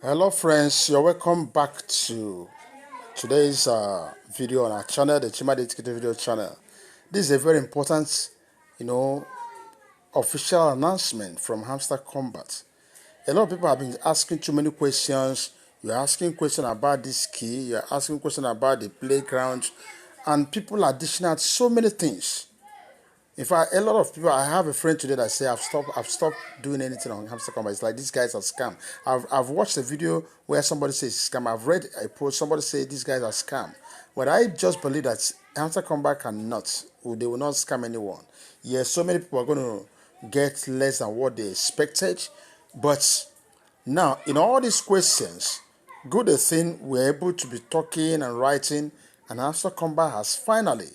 Hello friends, you're welcome back to today's video on our channel, the Chimade Executive Video channel. This is a very important, you know, official announcement from Hamster Kombat. A lot of people have been asking too many questions. You're asking questions about this key, you're asking questions about the playground, and people are dishing out so many things. In fact, a lot of people. I have a friend today that say I've stopped doing anything on Hamster Kombat. It's like these guys are scam. I've watched a video where somebody says scam. I've read a post somebody say these guys are scam. But I just believe that Hamster Kombat cannot. They will not scam anyone. Yes, so many people are going to get less than what they expected. But now, in all these questions, good thing we're able to be talking and writing, and Hamster Kombat has finally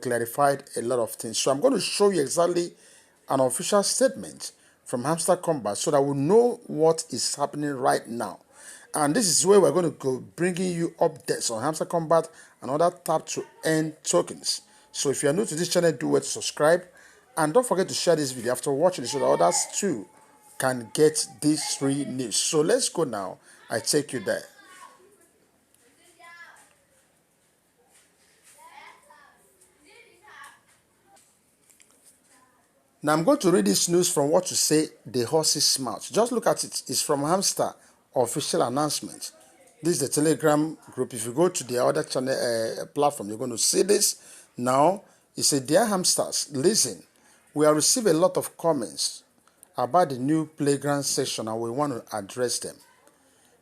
clarified a lot of things. So I'm going to show you exactly an official statement from Hamster Kombat so that we know what is happening right now. And this is where we're going to go bringing you updates on Hamster Kombat and other tap to earn tokens. So if you're new to this channel, do well to subscribe. And don't forget to share this video after watching it so that others too can get this free news. So let's go now. I take you there. Now I'm going to read this news from what to say the horse's mouth. Just look at it. It's from Hamster official announcement. This is the Telegram group. If you go to the other channel platform, you're going to see this. Now, it said, "Dear hamsters, listen. We have received a lot of comments about the new playground session and we want to address them.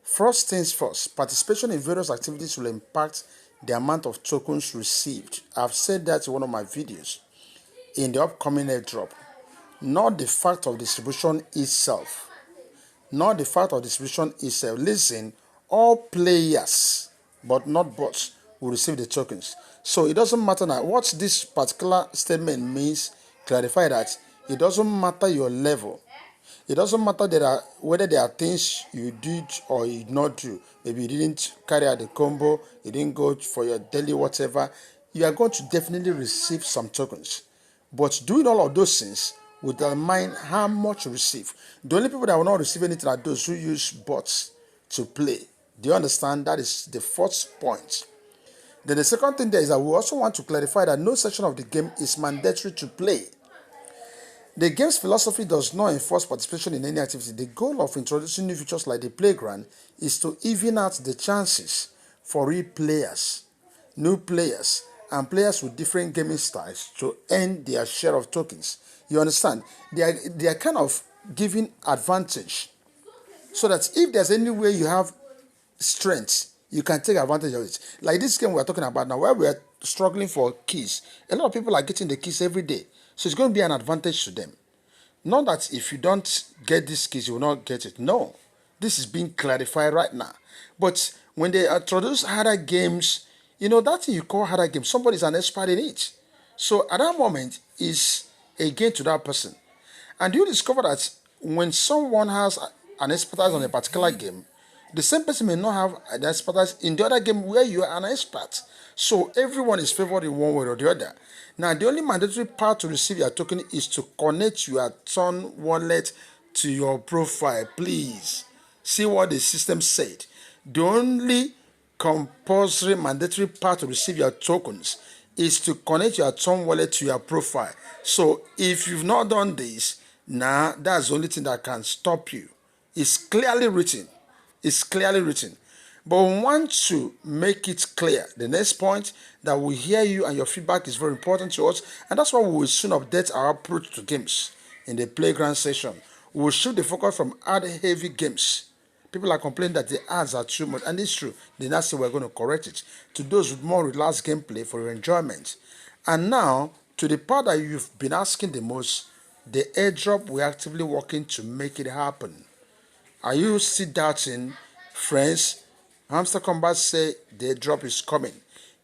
First things first, participation in various activities will impact the amount of tokens received. I've said that in one of my videos in the upcoming airdrop. Not the fact of distribution itself. Not the fact of distribution itself. Listen, all players, but not bots, will receive the tokens. So it doesn't matter now. What this particular statement means, clarify that it doesn't matter your level. It doesn't matter whether there are things you did or you did not do. Maybe you didn't carry out the combo, you didn't go for your daily whatever. You are going to definitely receive some tokens. But doing all of those things will determine how much you receive. The only people that will not receive anything are those who use bots to play. Do you understand? That is the first point. Then the second thing there is that we also want to clarify that no section of the game is mandatory to play. The game's philosophy does not enforce participation in any activity. The goal of introducing new features like the playground is to even out the chances for real players, new players, and players with different gaming styles to earn their share of tokens. You understand? They are kind of giving advantage so that if there's any way you have strength, you can take advantage of it. Like this game we're talking about now, where we're struggling for keys. A lot of people are getting the keys every day. So it's going to be an advantage to them. Not that if you don't get these keys, you will not get it. No. This is being clarified right now. But when they introduce harder games, that thing you call harder game, somebody's an expert in it. So at that moment, is a gain to that person. And you discover that when someone has an expertise on a particular game, the same person may not have an expertise in the other game where you are an expert. So everyone is favored in one way or the other. Now, the only mandatory part to receive your token is to connect your Ton wallet to your profile. Please see what the system said. The only compulsory mandatory part to receive your tokens is to connect your Ton wallet to your profile. So if you've not done this, now that's the only thing that can stop you. It's clearly written. It's clearly written. But we want to make it clear. The next point that we hear you and your feedback is very important to us. And that's why we will soon update our approach to games in the playground session. We will shift the focus from ad-heavy games. People are complaining that the ads are too much. And it's true. The next we're going to correct it. To those with more relaxed gameplay for your enjoyment. And now, to the part that you've been asking the most, the airdrop, we're actively working to make it happen. Are you still doubting, friends? Hamster Kombat say the drop is coming.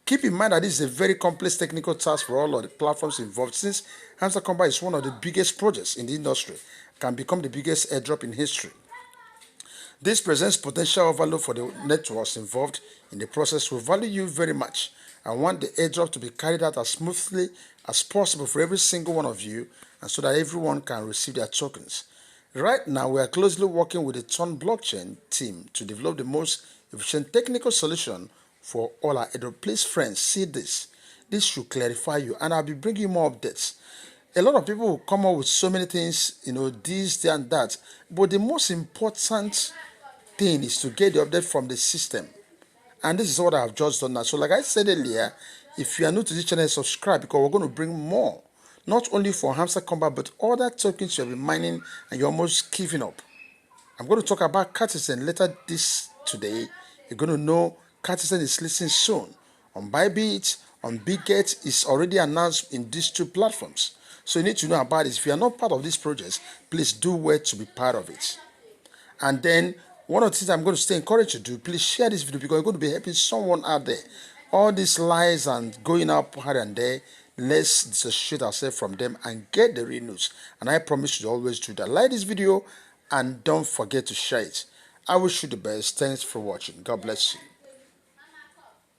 Keep in mind that this is a very complex technical task for all of the platforms involved, since Hamster Kombat is one of the biggest projects in the industry, can become the biggest airdrop in history. This presents potential overload for the networks involved in the process. We value you very much and want the airdrop to be carried out as smoothly as possible for every single one of you, and so that everyone can receive their tokens. Right now, we are closely working with the Ton blockchain team to develop the most efficient technical solution for all our Airdrop. Please, friends, see this. This should clarify you, and I'll be bringing you more updates. A lot of people will come up with so many things, this, that, and that. But the most important thing is to get the update from the system. And this is what I've just done now. So like I said earlier, if you are new to this channel, subscribe, because we're going to bring more. Not only for Hamster Kombat, but other tokens you'll be mining and you're almost giving up. I'm going to talk about Cartesian later this today. You're going to know Cartesian is listing soon. On Bybit, on Bitget, is already announced in these two platforms. So you need to know about it. If you are not part of this project, please do well to be part of it. And then one of the things I'm going to stay encouraged to do, please share this video, because you're going to be helping someone out there. All these lies and going up here and there, let's dissociate ourselves from them and get the real news. And I promise you to always do that. Like this video and don't forget to share it. I wish you the best. Thanks for watching. God bless you.